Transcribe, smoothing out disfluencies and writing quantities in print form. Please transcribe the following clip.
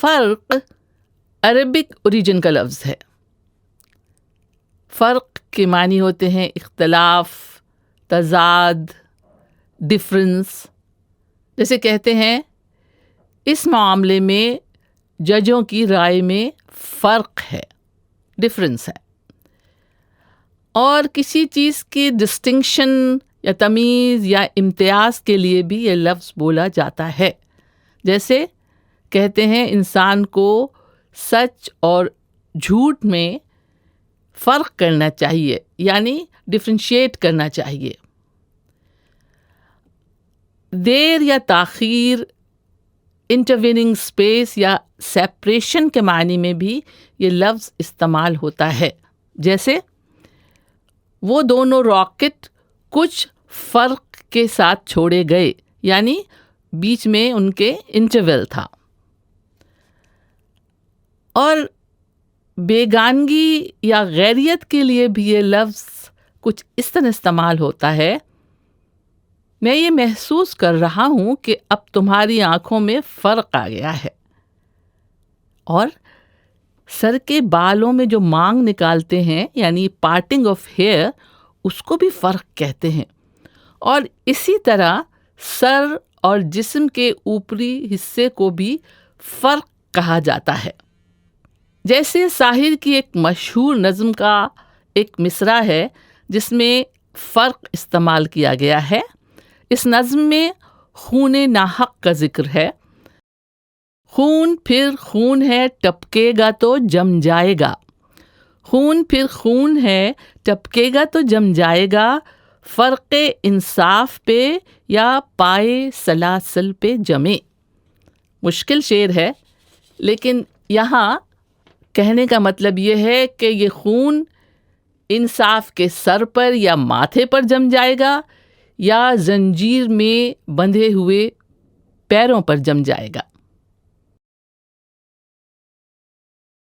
فرق Arabic origin کا لفظ ہے. فرق کے معنی ہوتے ہیں اختلاف، تضاد، ڈفرنس. جیسے کہتے ہیں اس معاملے میں ججوں کی رائے میں فرق ہے، ڈفرنس ہے. اور کسی چیز کی ڈسٹنکشن یا تمیز یا امتیاز کے لیے بھی یہ لفظ بولا جاتا ہے. جیسے کہتے ہیں انسان کو سچ اور جھوٹ میں فرق کرنا چاہیے، یعنی ڈفرینشیٹ کرنا چاہیے. دیر یا تاخیر، انٹرویننگ اسپیس یا سیپریشن کے معنی میں بھی یہ لفظ استعمال ہوتا ہے. جیسے وہ دونوں راکٹ کچھ فرق کے ساتھ چھوڑے گئے، یعنی بیچ میں ان کے انٹرول تھا. اور بیگانگی یا غیریت کے لیے بھی یہ لفظ کچھ اس طرح استعمال ہوتا ہے: میں یہ محسوس کر رہا ہوں کہ اب تمہاری آنکھوں میں فرق آ گیا ہے. اور سر کے بالوں میں جو مانگ نکالتے ہیں، یعنی پارٹنگ آف ہیئر، اس کو بھی فرق کہتے ہیں. اور اسی طرح سر اور جسم کے اوپری حصے کو بھی فرق کہا جاتا ہے. جیسے شاعر کی ایک مشہور نظم کا ایک مصرع ہے جس میں فرق استعمال کیا گیا ہے. اس نظم میں خون ناحق کا ذکر ہے. خون پھر خون ہے ٹپکے گا تو جم جائے گا، خون پھر خون ہے ٹپکے گا تو جم جائے گا، فرق انصاف پہ یا پائے سلاسل پہ جمے. مشکل شعر ہے، لیکن یہاں کہنے کا مطلب یہ ہے کہ یہ خون انصاف کے سر پر یا ماتھے پر جم جائے گا یا زنجیر میں بندھے ہوئے پیروں پر جم جائے گا.